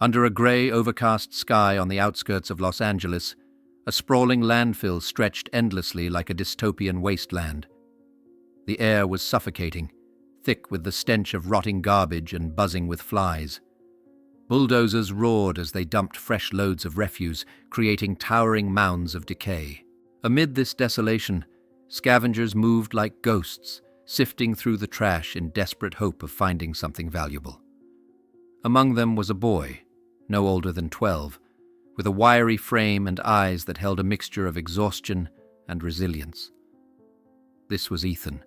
Under a gray, overcast sky on the outskirts of Los Angeles, a sprawling landfill stretched endlessly like a dystopian wasteland. The air was suffocating, thick with the stench of rotting garbage and buzzing with flies. Bulldozers roared as they dumped fresh loads of refuse, creating towering mounds of decay. Amid this desolation, scavengers moved like ghosts, sifting through the trash in desperate hope of finding something valuable. Among them was a boy, no older than 12, with a wiry frame and eyes that held a mixture of exhaustion and resilience. This was Ethan,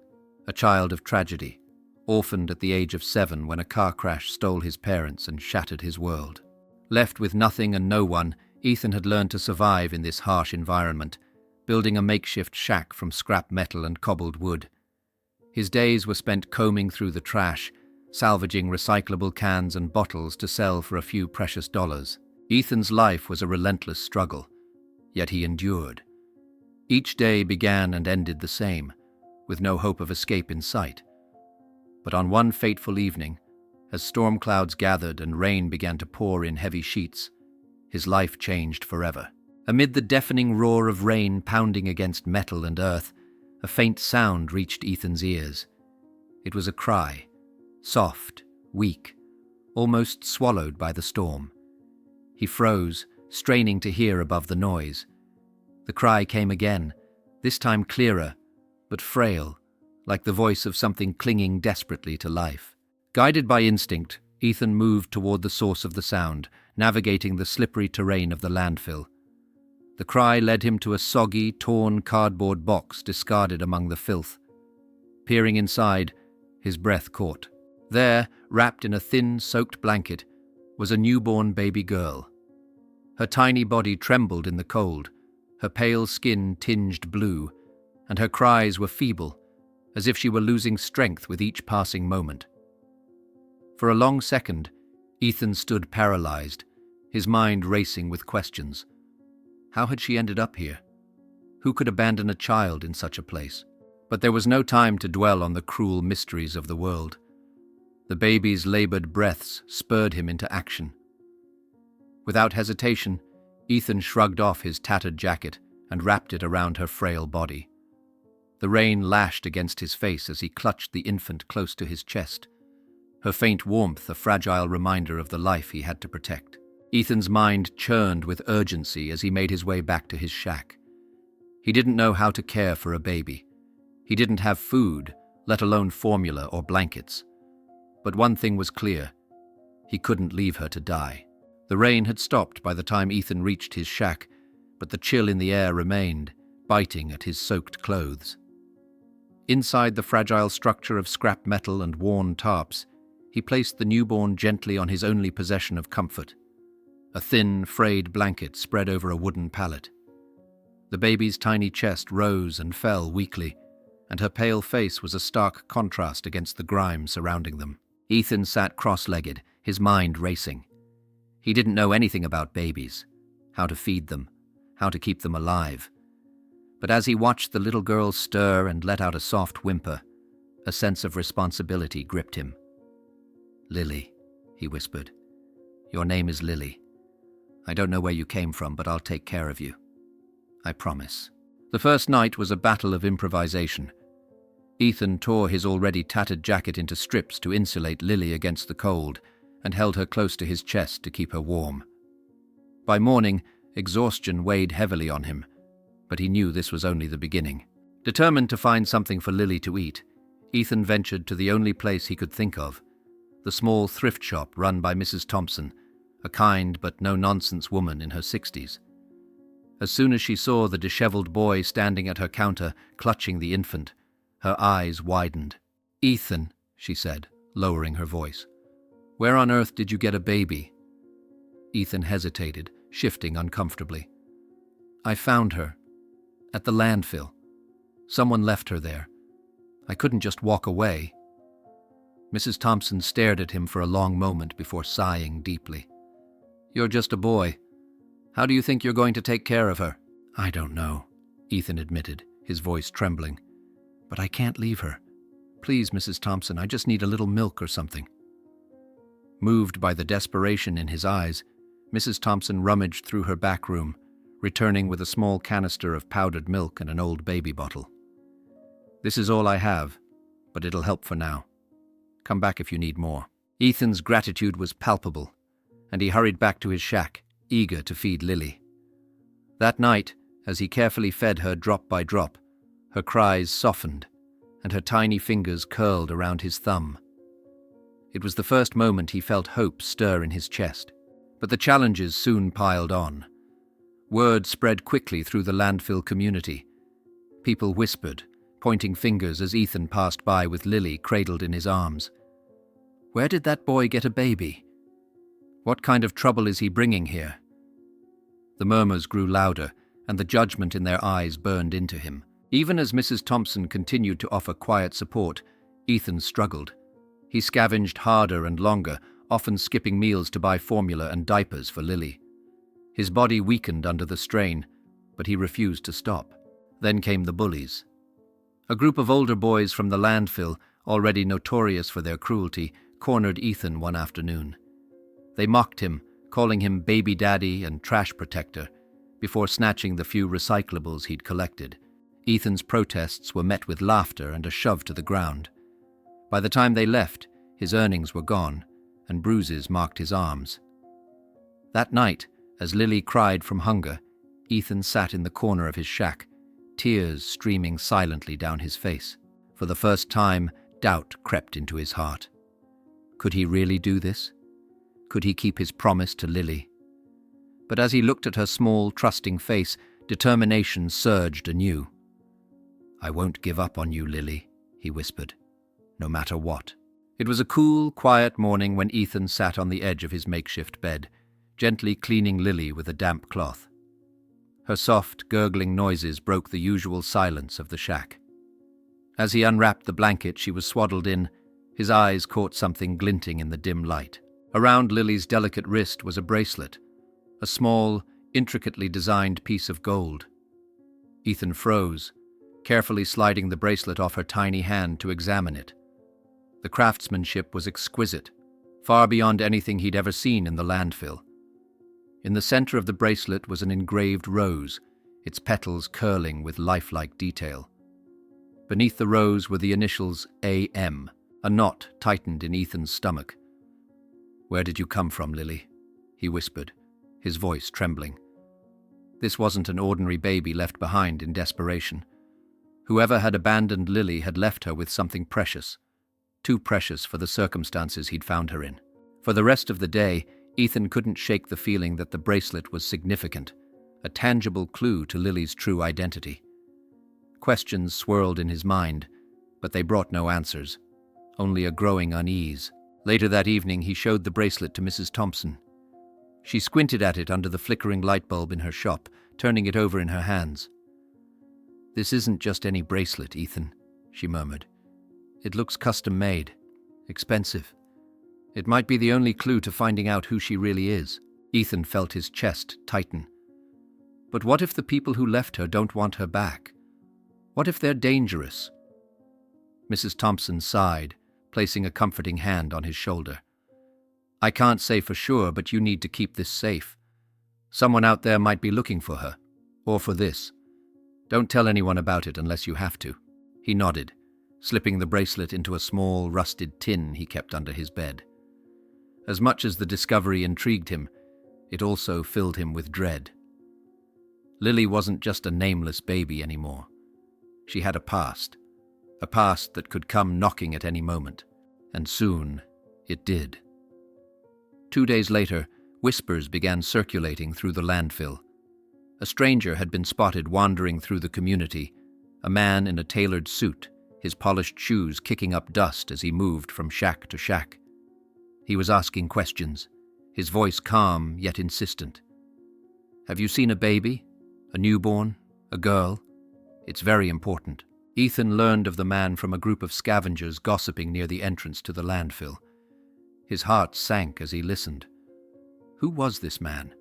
a child of tragedy, orphaned at the age of 7 when a car crash stole his parents and shattered his world. Left with nothing and no one, Ethan had learned to survive in this harsh environment, building a makeshift shack from scrap metal and cobbled wood. His days were spent combing through the trash, salvaging recyclable cans and bottles to sell for a few precious dollars. Ethan's life was a relentless struggle, yet he endured. Each day began and ended the same, with no hope of escape in sight. But on one fateful evening, as storm clouds gathered and rain began to pour in heavy sheets, his life changed forever. Amid the deafening roar of rain pounding against metal and earth, a faint sound reached Ethan's ears. It was a cry, soft, weak, almost swallowed by the storm. He froze, straining to hear above the noise. The cry came again, this time clearer, but frail, like the voice of something clinging desperately to life. Guided by instinct, Ethan moved toward the source of the sound, navigating the slippery terrain of the landfill. The cry led him to a soggy, torn cardboard box discarded among the filth. Peering inside, his breath caught. There, wrapped in a thin, soaked blanket, was a newborn baby girl. Her tiny body trembled in the cold, her pale skin tinged blue, and her cries were feeble, as if she were losing strength with each passing moment. For a long second, Ethan stood paralyzed, his mind racing with questions. How had she ended up here? Who could abandon a child in such a place? But there was no time to dwell on the cruel mysteries of the world. The baby's labored breaths spurred him into action. Without hesitation, Ethan shrugged off his tattered jacket and wrapped it around her frail body. The rain lashed against his face as he clutched the infant close to his chest, her faint warmth a fragile reminder of the life he had to protect. Ethan's mind churned with urgency as he made his way back to his shack. He didn't know how to care for a baby. He didn't have food, let alone formula or blankets. But one thing was clear. He couldn't leave her to die. The rain had stopped by the time Ethan reached his shack, but the chill in the air remained, biting at his soaked clothes. Inside the fragile structure of scrap metal and worn tarps, he placed the newborn gently on his only possession of comfort, a thin, frayed blanket spread over a wooden pallet. The baby's tiny chest rose and fell weakly, and her pale face was a stark contrast against the grime surrounding them. Ethan sat cross-legged, his mind racing. He didn't know anything about babies, how to feed them, how to keep them alive. But as he watched the little girl stir and let out a soft whimper, a sense of responsibility gripped him. "Lily," he whispered. "Your name is Lily. I don't know where you came from, but I'll take care of you. I promise." The first night was a battle of improvisation. Ethan tore his already tattered jacket into strips to insulate Lily against the cold, and held her close to his chest to keep her warm. By morning, exhaustion weighed heavily on him, but he knew this was only the beginning. Determined to find something for Lily to eat, Ethan ventured to the only place he could think of, the small thrift shop run by Mrs. Thompson, a kind but no-nonsense woman in her 60s. As soon as she saw the disheveled boy standing at her counter, clutching the infant, her eyes widened. "Ethan," she said, lowering her voice, "where on earth did you get a baby?" Ethan hesitated, shifting uncomfortably. "I found her. At the landfill. Someone left her there. I couldn't just walk away." Mrs. Thompson stared at him for a long moment before sighing deeply. "You're just a boy. How do you think you're going to take care of her?" "I don't know," Ethan admitted, his voice trembling. "But I can't leave her. Please, Mrs. Thompson, I just need a little milk or something." Moved by the desperation in his eyes, Mrs. Thompson rummaged through her back room, returning with a small canister of powdered milk and an old baby bottle. "This is all I have, but it'll help for now. Come back if you need more." Ethan's gratitude was palpable, and he hurried back to his shack, eager to feed Lily. That night, as he carefully fed her drop by drop, her cries softened, and her tiny fingers curled around his thumb. It was the first moment he felt hope stir in his chest, but the challenges soon piled on. Word spread quickly through the landfill community. People whispered, pointing fingers as Ethan passed by with Lily cradled in his arms. Where did that boy get a baby? What kind of trouble is he bringing here? The murmurs grew louder, and the judgment in their eyes burned into him. Even as Mrs. Thompson continued to offer quiet support, Ethan struggled. He scavenged harder and longer, often skipping meals to buy formula and diapers for Lily. His body weakened under the strain, but he refused to stop. Then came the bullies. A group of older boys from the landfill, already notorious for their cruelty, cornered Ethan one afternoon. They mocked him, calling him baby daddy and trash protector, before snatching the few recyclables he'd collected. Ethan's protests were met with laughter and a shove to the ground. By the time they left, his earnings were gone, and bruises marked his arms. That night, as Lily cried from hunger, Ethan sat in the corner of his shack, tears streaming silently down his face. For the first time, doubt crept into his heart. Could he really do this? Could he keep his promise to Lily? But as he looked at her small, trusting face, determination surged anew. "I won't give up on you, Lily," he whispered, "no matter what." It was a cool, quiet morning when Ethan sat on the edge of his makeshift bed, gently cleaning Lily with a damp cloth. Her soft, gurgling noises broke the usual silence of the shack. As he unwrapped the blanket she was swaddled in, his eyes caught something glinting in the dim light. Around Lily's delicate wrist was a bracelet, a small, intricately designed piece of gold. Ethan froze, carefully sliding the bracelet off her tiny hand to examine it. The craftsmanship was exquisite, far beyond anything he'd ever seen in the landfill. In the center of the bracelet was an engraved rose, its petals curling with lifelike detail. Beneath the rose were the initials A.M., a knot tightened in Ethan's stomach. "Where did you come from, Lily?" he whispered, his voice trembling. This wasn't an ordinary baby left behind in desperation. Whoever had abandoned Lily had left her with something precious, too precious for the circumstances he'd found her in. For the rest of the day, Ethan couldn't shake the feeling that the bracelet was significant, a tangible clue to Lily's true identity. Questions swirled in his mind, but they brought no answers, only a growing unease. Later that evening, he showed the bracelet to Mrs. Thompson. She squinted at it under the flickering light bulb in her shop, turning it over in her hands. "This isn't just any bracelet, Ethan," she murmured. "It looks custom-made, expensive. It might be the only clue to finding out who she really is." Ethan felt his chest tighten. But what if the people who left her don't want her back? What if they're dangerous? Mrs. Thompson sighed, placing a comforting hand on his shoulder. "I can't say for sure, but you need to keep this safe. Someone out there might be looking for her, or for this. Don't tell anyone about it unless you have to." He nodded, slipping the bracelet into a small, rusted tin he kept under his bed. As much as the discovery intrigued him, it also filled him with dread. Lily wasn't just a nameless baby anymore. She had a past that could come knocking at any moment, and soon it did. 2 days later, whispers began circulating through the landfill. A stranger had been spotted wandering through the community, a man in a tailored suit, his polished shoes kicking up dust as he moved from shack to shack. He was asking questions, his voice calm yet insistent. "Have you seen a baby? A newborn? A girl? It's very important." Ethan learned of the man from a group of scavengers gossiping near the entrance to the landfill. His heart sank as he listened. Who was this man?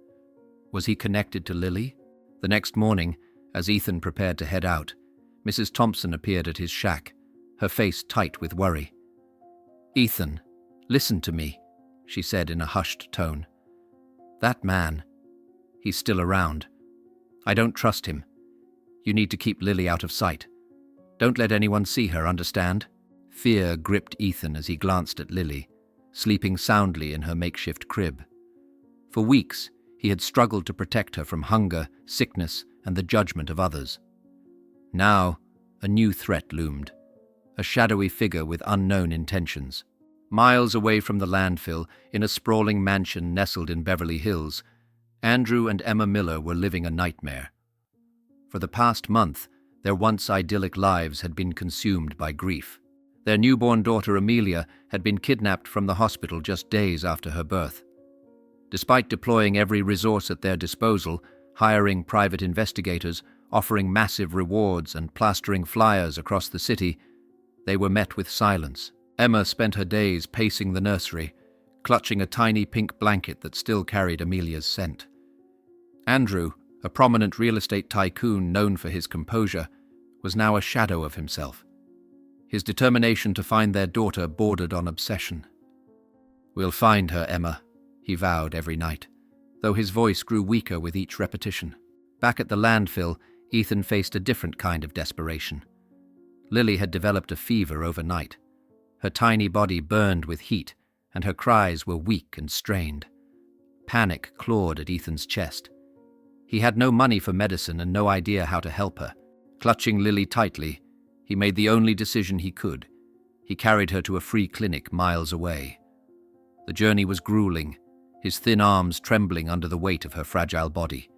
Was he connected to Lily? The next morning, as Ethan prepared to head out, Mrs. Thompson appeared at his shack, her face tight with worry. "Ethan, listen to me," she said in a hushed tone. "That man, he's still around. I don't trust him. You need to keep Lily out of sight. Don't let anyone see her, understand?" Fear gripped Ethan as he glanced at Lily, sleeping soundly in her makeshift crib. For weeks, he had struggled to protect her from hunger, sickness, and the judgment of others. Now, a new threat loomed, a shadowy figure with unknown intentions. Miles away from the landfill, in a sprawling mansion nestled in Beverly Hills, Andrew and Emma Miller were living a nightmare. For the past month, their once idyllic lives had been consumed by grief. Their newborn daughter Amelia had been kidnapped from the hospital just days after her birth. Despite deploying every resource at their disposal, hiring private investigators, offering massive rewards, and plastering flyers across the city, they were met with silence. Emma spent her days pacing the nursery, clutching a tiny pink blanket that still carried Amelia's scent. Andrew, a prominent real estate tycoon known for his composure, was now a shadow of himself. His determination to find their daughter bordered on obsession. "We'll find her, Emma," he vowed every night, though his voice grew weaker with each repetition. Back at the landfill, Ethan faced a different kind of desperation. Lily had developed a fever overnight. Her tiny body burned with heat, and her cries were weak and strained. Panic clawed at Ethan's chest. He had no money for medicine and no idea how to help her. Clutching Lily tightly, he made the only decision he could. He carried her to a free clinic miles away. The journey was grueling, his thin arms trembling under the weight of her fragile body.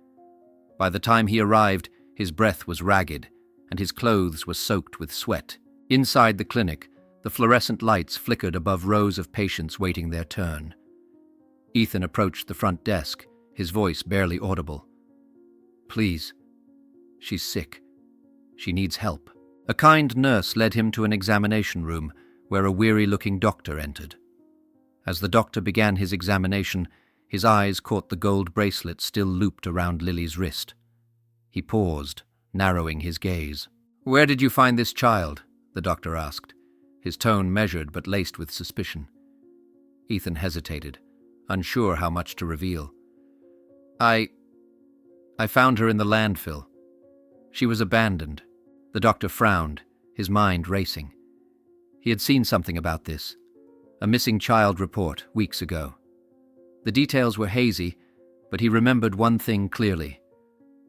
By the time he arrived, his breath was ragged, and his clothes were soaked with sweat. Inside the clinic, the fluorescent lights flickered above rows of patients waiting their turn. Ethan approached the front desk, his voice barely audible. "Please. She's sick. She needs help." A kind nurse led him to an examination room where a weary-looking doctor entered. As the doctor began his examination, his eyes caught the gold bracelet still looped around Lily's wrist. He paused, narrowing his gaze. "Where did you find this child?" the doctor asked, his tone measured but laced with suspicion. Ethan hesitated, unsure how much to reveal. I found her in the landfill. She was abandoned." The doctor frowned, his mind racing. He had seen something about this, a missing child report weeks ago. The details were hazy, but he remembered one thing clearly: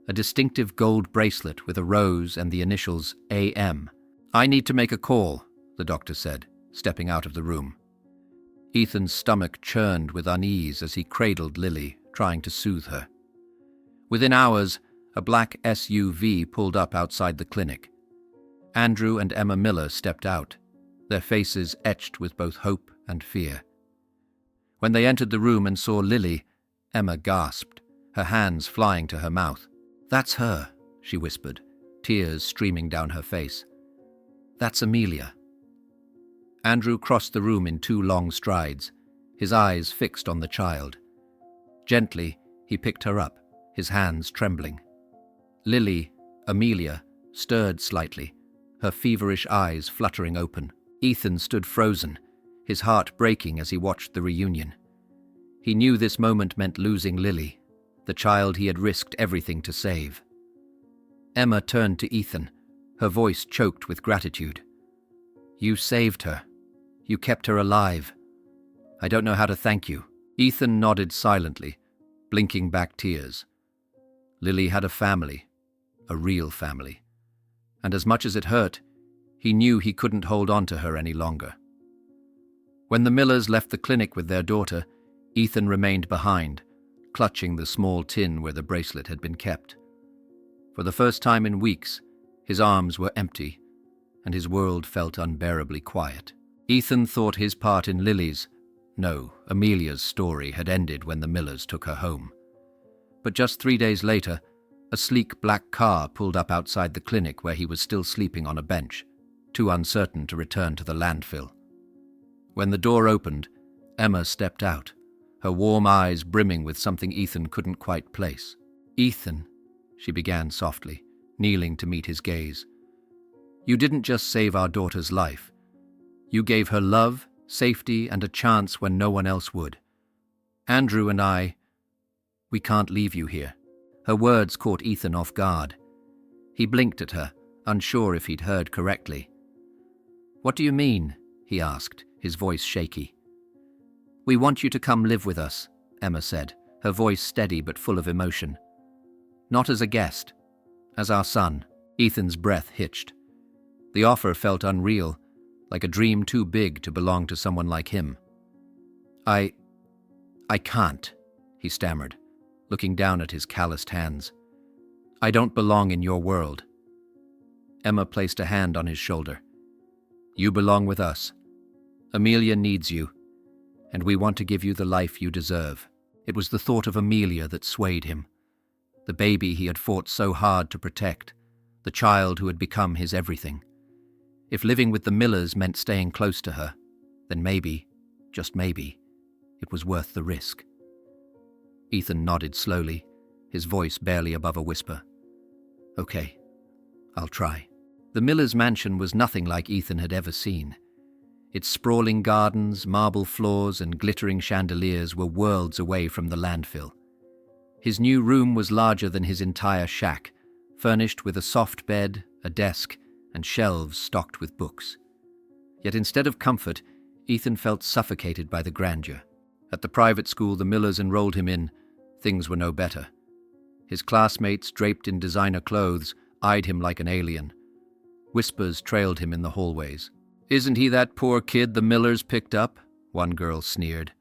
a distinctive gold bracelet with a rose and the initials AM. "I need to make a call," the doctor said, stepping out of the room. Ethan's stomach churned with unease as he cradled Lily, trying to soothe her. Within hours, a black SUV pulled up outside the clinic. Andrew and Emma Miller stepped out, their faces etched with both hope and fear. When they entered the room and saw Lily, Emma gasped, her hands flying to her mouth. "That's her," she whispered, tears streaming down her face. "That's Amelia." Andrew crossed the room in 2 long strides, his eyes fixed on the child. Gently, he picked her up, his hands trembling. Lily, Amelia, stirred slightly, her feverish eyes fluttering open. Ethan stood frozen, his heart breaking as he watched the reunion. He knew this moment meant losing Lily, the child he had risked everything to save. Emma turned to Ethan, her voice choked with gratitude. "You saved her. You kept her alive. I don't know how to thank you." Ethan nodded silently, blinking back tears. Lily had a family, a real family, and as much as it hurt, he knew he couldn't hold on to her any longer. When the Millers left the clinic with their daughter, Ethan remained behind, clutching the small tin where the bracelet had been kept. For the first time in weeks, his arms were empty, and his world felt unbearably quiet. Ethan thought his part in Amelia's story had ended when the Millers took her home. But just 3 days later, a sleek black car pulled up outside the clinic where he was still sleeping on a bench, too uncertain to return to the landfill. When the door opened, Emma stepped out, her warm eyes brimming with something Ethan couldn't quite place. "Ethan," she began softly, kneeling to meet his gaze, "you didn't just save our daughter's life. You gave her love, safety, and a chance when no one else would. Andrew and we can't leave you here." Her words caught Ethan off guard. He blinked at her, unsure if he'd heard correctly. "What do you mean?" he asked, his voice shaky. "We want you to come live with us," Emma said, her voice steady but full of emotion. "Not as a guest, as our son." Ethan's breath hitched. The offer felt unreal, like a dream too big to belong to someone like him. I can't," he stammered, looking down at his calloused hands. "I don't belong in your world." Emma placed a hand on his shoulder. "You belong with us. Amelia needs you, and we want to give you the life you deserve." It was the thought of Amelia that swayed him. The baby he had fought so hard to protect, the child who had become his everything. If living with the Millers meant staying close to her, then maybe, just maybe, it was worth the risk. Ethan nodded slowly, his voice barely above a whisper. "Okay, I'll try." The Millers' mansion was nothing like Ethan had ever seen. Its sprawling gardens, marble floors, and glittering chandeliers were worlds away from the landfill. His new room was larger than his entire shack, furnished with a soft bed, a desk, and shelves stocked with books. Yet instead of comfort, Ethan felt suffocated by the grandeur. At the private school the Millers enrolled him in, things were no better. His classmates, draped in designer clothes, eyed him like an alien. Whispers trailed him in the hallways. "Isn't he that poor kid the Millers picked up?" one girl sneered.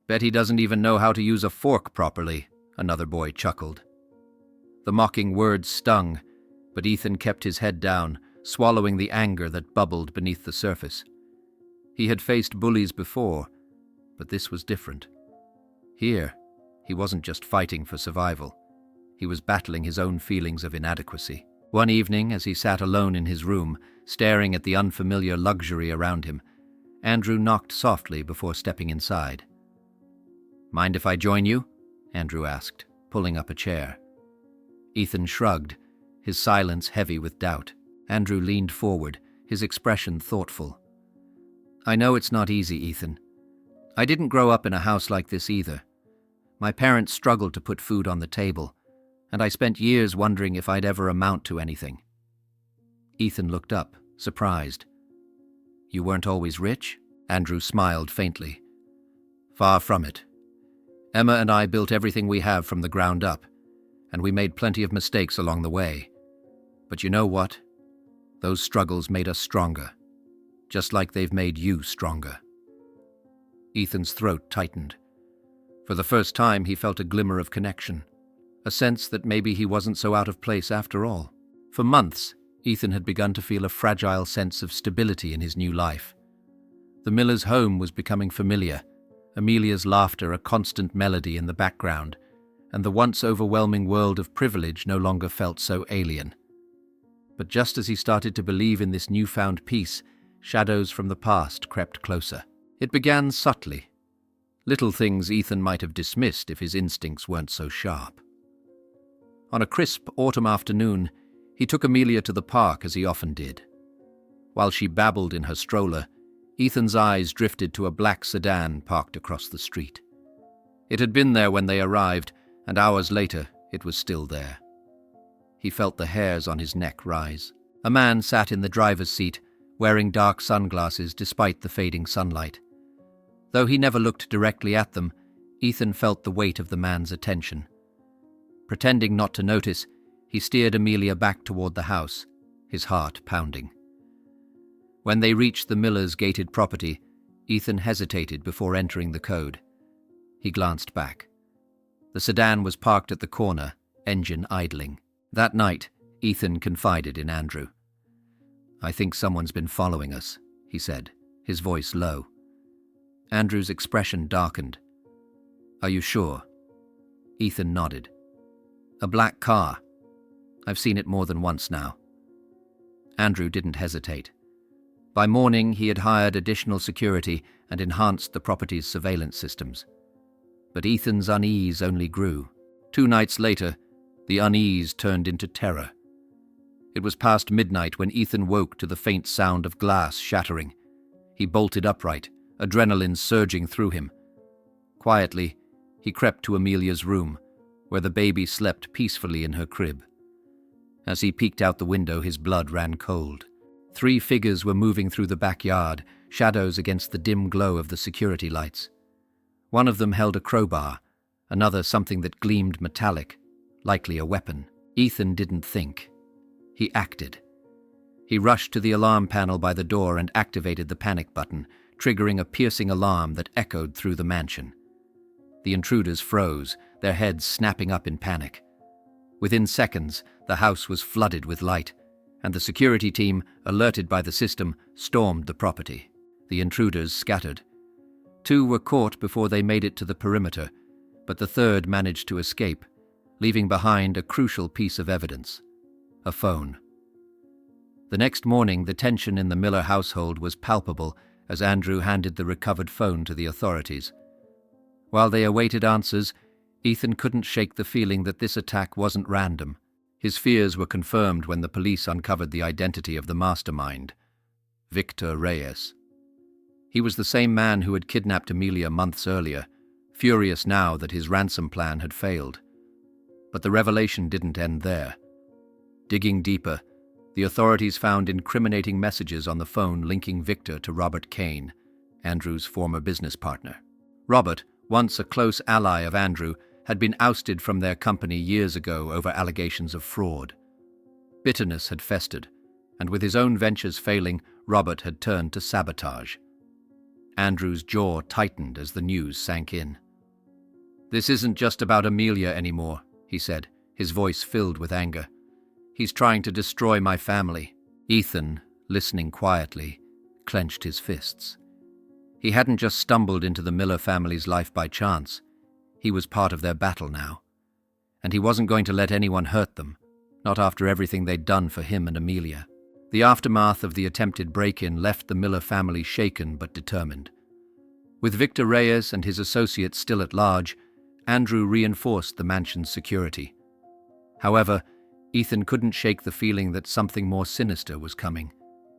"Bet he doesn't even know how to use a fork properly," another boy chuckled. The mocking words stung, but Ethan kept his head down, swallowing the anger that bubbled beneath the surface. He had faced bullies before, but this was different. Here, he wasn't just fighting for survival. He was battling his own feelings of inadequacy. One evening, as he sat alone in his room, staring at the unfamiliar luxury around him, Andrew knocked softly before stepping inside. "Mind if I join you?" Andrew asked, pulling up a chair. Ethan shrugged, his silence heavy with doubt. Andrew leaned forward, his expression thoughtful. "I know it's not easy, Ethan. I didn't grow up in a house like this either. My parents struggled to put food on the table, and I spent years wondering if I'd ever amount to anything." Ethan looked up, surprised. "You weren't always rich?" Andrew smiled faintly. "Far from it. Emma and I built everything we have from the ground up, and we made plenty of mistakes along the way. But you know what? Those struggles made us stronger, just like they've made you stronger." Ethan's throat tightened. For the first time, he felt a glimmer of connection, a sense that maybe he wasn't so out of place after all. For months, Ethan had begun to feel a fragile sense of stability in his new life. The Millers' home was becoming familiar, Amelia's laughter a constant melody in the background, and the once overwhelming world of privilege no longer felt so alien. But just as he started to believe in this newfound peace, shadows from the past crept closer. It began subtly. Little things Ethan might have dismissed if his instincts weren't so sharp. On a crisp autumn afternoon, he took Amelia to the park as he often did. While she babbled in her stroller, Ethan's eyes drifted to a black sedan parked across the street. It had been there when they arrived, and hours later it was still there. He felt the hairs on his neck rise. A man sat in the driver's seat, wearing dark sunglasses despite the fading sunlight. Though he never looked directly at them, Ethan felt the weight of the man's attention. Pretending not to notice, he steered Amelia back toward the house, his heart pounding. When they reached the Millers' gated property, Ethan hesitated before entering the code. He glanced back. The sedan was parked at the corner, engine idling. That night, Ethan confided in Andrew. "I think someone's been following us," he said, his voice low. Andrew's expression darkened. "Are you sure?" Ethan nodded. "A black car. I've seen it more than once now." Andrew didn't hesitate. By morning, he had hired additional security and enhanced the property's surveillance systems. But Ethan's unease only grew. 2 nights later, the unease turned into terror. It was past midnight when Ethan woke to the faint sound of glass shattering. He bolted upright, adrenaline surging through him. Quietly, he crept to Amelia's room, where the baby slept peacefully in her crib. As he peeked out the window, his blood ran cold. 3 figures were moving through the backyard, shadows against the dim glow of the security lights. One of them held a crowbar, another something that gleamed metallic, likely a weapon. Ethan didn't think. He acted. He rushed to the alarm panel by the door and activated the panic button, triggering a piercing alarm that echoed through the mansion. The intruders froze, their heads snapping up in panic. Within seconds, the house was flooded with light, and the security team, alerted by the system, stormed the property. The intruders scattered. 2 were caught before they made it to the perimeter, but the third managed to escape, leaving behind a crucial piece of evidence: a phone. The next morning, the tension in the Miller household was palpable as Andrew handed the recovered phone to the authorities. While they awaited answers, Ethan couldn't shake the feeling that this attack wasn't random. His fears were confirmed when the police uncovered the identity of the mastermind, Victor Reyes. He was the same man who had kidnapped Amelia months earlier, furious now that his ransom plan had failed. But the revelation didn't end there. Digging deeper, the authorities found incriminating messages on the phone linking Victor to Robert Kane, Andrew's former business partner. Robert, once a close ally of Andrew, had been ousted from their company years ago over allegations of fraud. Bitterness had festered, and with his own ventures failing, Robert had turned to sabotage. Andrew's jaw tightened as the news sank in. "This isn't just about Amelia anymore," he said, his voice filled with anger. "He's trying to destroy my family." Ethan, listening quietly, clenched his fists. He hadn't just stumbled into the Miller family's life by chance. He was part of their battle now. And he wasn't going to let anyone hurt them, not after everything they'd done for him and Amelia. The aftermath of the attempted break-in left the Miller family shaken but determined. With Victor Reyes and his associates still at large, Andrew reinforced the mansion's security. However, Ethan couldn't shake the feeling that something more sinister was coming.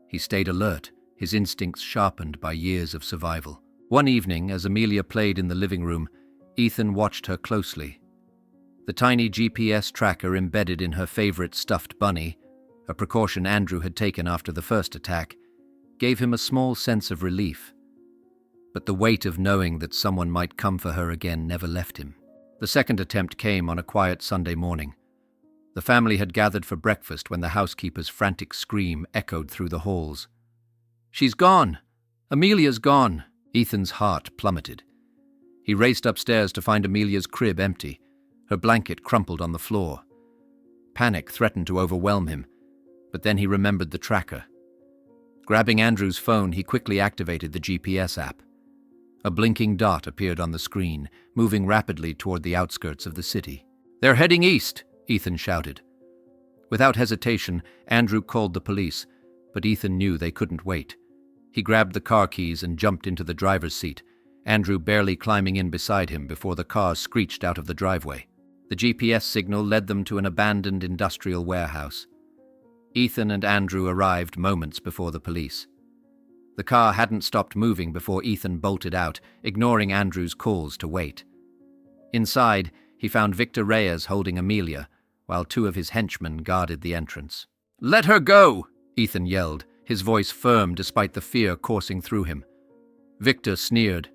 He stayed alert, his instincts sharpened by years of survival. One evening, as Amelia played in the living room, Ethan watched her closely. The tiny GPS tracker embedded in her favorite stuffed bunny, a precaution Andrew had taken after the first attack, gave him a small sense of relief. But the weight of knowing that someone might come for her again never left him. The second attempt came on a quiet Sunday morning. The family had gathered for breakfast when the housekeeper's frantic scream echoed through the halls. "She's gone! Amelia's gone!" Ethan's heart plummeted. He raced upstairs to find Amelia's crib empty, her blanket crumpled on the floor. Panic threatened to overwhelm him, but then he remembered the tracker. Grabbing Andrew's phone, he quickly activated the GPS app. A blinking dot appeared on the screen, moving rapidly toward the outskirts of the city. "They're heading east!" Ethan shouted. Without hesitation, Andrew called the police, but Ethan knew they couldn't wait. He grabbed the car keys and jumped into the driver's seat, Andrew barely climbing in beside him before the car screeched out of the driveway. The GPS signal led them to an abandoned industrial warehouse. Ethan and Andrew arrived moments before the police. The car hadn't stopped moving before Ethan bolted out, ignoring Andrew's calls to wait. Inside, he found Victor Reyes holding Amelia, while 2 of his henchmen guarded the entrance. "Let her go!" Ethan yelled, his voice firm despite the fear coursing through him. Victor sneered.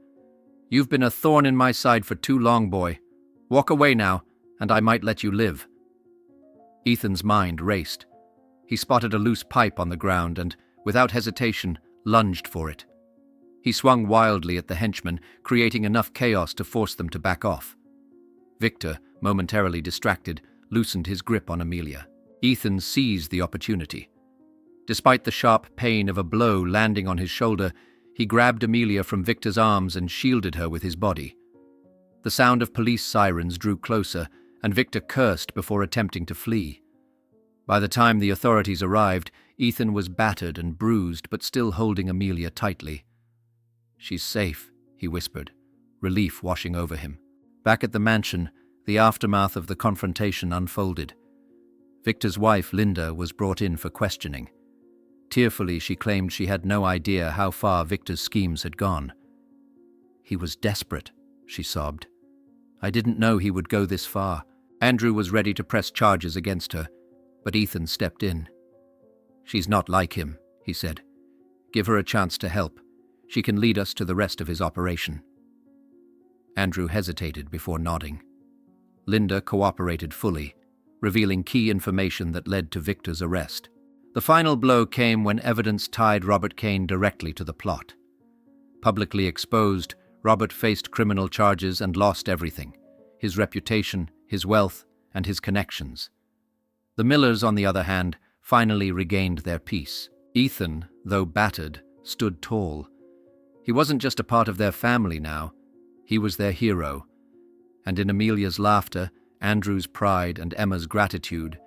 "You've been a thorn in my side for too long, boy. Walk away now, and I might let you live." Ethan's mind raced. He spotted a loose pipe on the ground and, without hesitation, lunged for it. He swung wildly at the henchmen, creating enough chaos to force them to back off. Victor, momentarily distracted, loosened his grip on Amelia. Ethan seized the opportunity. Despite the sharp pain of a blow landing on his shoulder, he grabbed Amelia from Victor's arms and shielded her with his body. The sound of police sirens drew closer, and Victor cursed before attempting to flee. By the time the authorities arrived, Ethan was battered and bruised, but still holding Amelia tightly. "She's safe," he whispered, relief washing over him. Back at the mansion, the aftermath of the confrontation unfolded. Victor's wife, Linda, was brought in for questioning. Tearfully, she claimed she had no idea how far Victor's schemes had gone. "He was desperate," she sobbed. "I didn't know he would go this far." Andrew was ready to press charges against her, but Ethan stepped in. "She's not like him," he said. "Give her a chance to help. She can lead us to the rest of his operation." Andrew hesitated before nodding. Linda cooperated fully, revealing key information that led to Victor's arrest. The final blow came when evidence tied Robert Kane directly to the plot. Publicly exposed, Robert faced criminal charges and lost everything: his reputation, his wealth, and his connections. The Millers, on the other hand, finally regained their peace. Ethan, though battered, stood tall. He wasn't just a part of their family now, he was their hero. And in Amelia's laughter, Andrew's pride, and Emma's gratitude,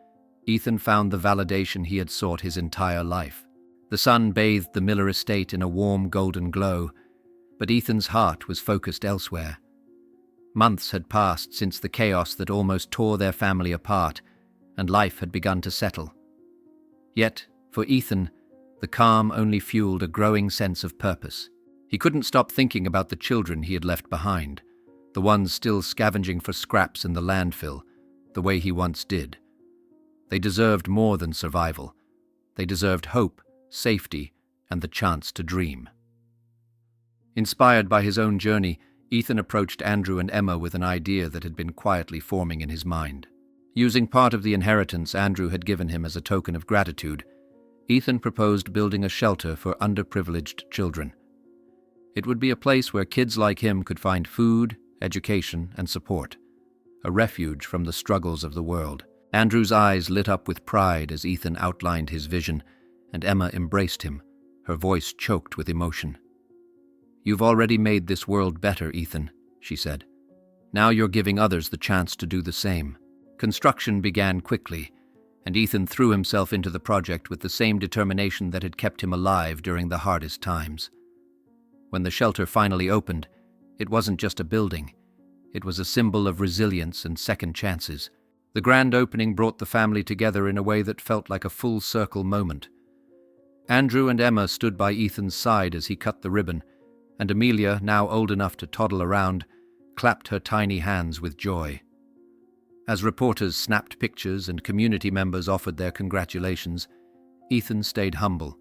Ethan found the validation he had sought his entire life. The sun bathed the Miller estate in a warm golden glow, but Ethan's heart was focused elsewhere. Months had passed since the chaos that almost tore their family apart, and life had begun to settle. Yet, for Ethan, the calm only fueled a growing sense of purpose. He couldn't stop thinking about the children he had left behind, the ones still scavenging for scraps in the landfill, the way he once did. They deserved more than survival. They deserved hope, safety, and the chance to dream. Inspired by his own journey, Ethan approached Andrew and Emma with an idea that had been quietly forming in his mind. Using part of the inheritance Andrew had given him as a token of gratitude, Ethan proposed building a shelter for underprivileged children. It would be a place where kids like him could find food, education, and support, a refuge from the struggles of the world. Andrew's eyes lit up with pride as Ethan outlined his vision, and Emma embraced him, her voice choked with emotion. "You've already made this world better, Ethan," she said. "Now you're giving others the chance to do the same." Construction began quickly, and Ethan threw himself into the project with the same determination that had kept him alive during the hardest times. When the shelter finally opened, it wasn't just a building. It was a symbol of resilience and second chances. The grand opening brought the family together in a way that felt like a full-circle moment. Andrew and Emma stood by Ethan's side as he cut the ribbon, and Amelia, now old enough to toddle around, clapped her tiny hands with joy. As reporters snapped pictures and community members offered their congratulations, Ethan stayed humble,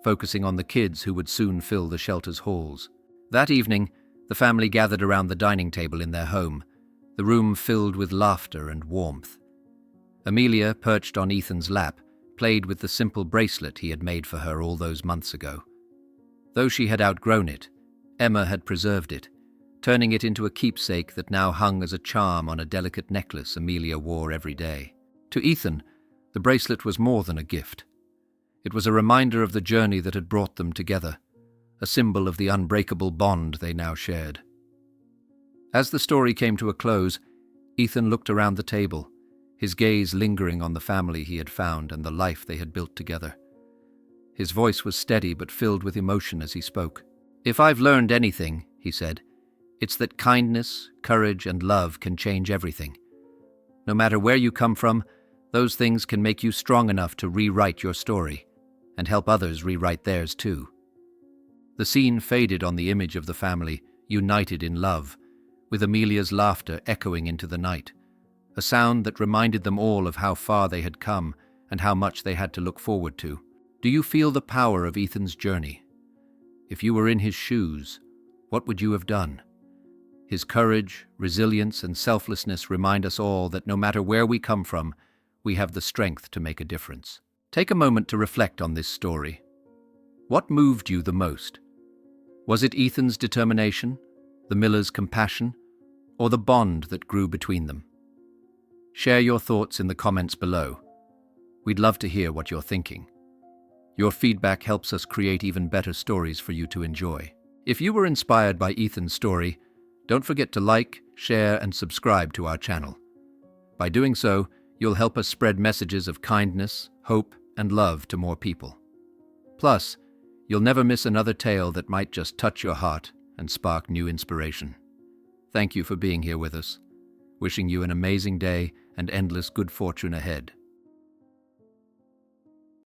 focusing on the kids who would soon fill the shelter's halls. That evening, the family gathered around the dining table in their home, the room filled with laughter and warmth. Amelia, perched on Ethan's lap, played with the simple bracelet he had made for her all those months ago. Though she had outgrown it, Emma had preserved it, turning it into a keepsake that now hung as a charm on a delicate necklace Amelia wore every day. To Ethan, the bracelet was more than a gift. It was a reminder of the journey that had brought them together, a symbol of the unbreakable bond they now shared. As the story came to a close, Ethan looked around the table, his gaze lingering on the family he had found and the life they had built together. His voice was steady but filled with emotion as he spoke. "If I've learned anything," he said, "it's that kindness, courage, and love can change everything. No matter where you come from, those things can make you strong enough to rewrite your story and help others rewrite theirs too." The scene faded on the image of the family, united in love, with Amelia's laughter echoing into the night, a sound that reminded them all of how far they had come and how much they had to look forward to. Do you feel the power of Ethan's journey? If you were in his shoes, what would you have done? His courage, resilience, and selflessness remind us all that no matter where we come from, we have the strength to make a difference. Take a moment to reflect on this story. What moved you the most? Was it Ethan's determination, the Miller's compassion, or the bond that grew between them? Share your thoughts in the comments below. We'd love to hear what you're thinking. Your feedback helps us create even better stories for you to enjoy. If you were inspired by Ethan's story, don't forget to like, share, and subscribe to our channel. By doing so, you'll help us spread messages of kindness, hope, and love to more people. Plus, you'll never miss another tale that might just touch your heart and spark new inspiration. Thank you for being here with us. Wishing you an amazing day and endless good fortune ahead.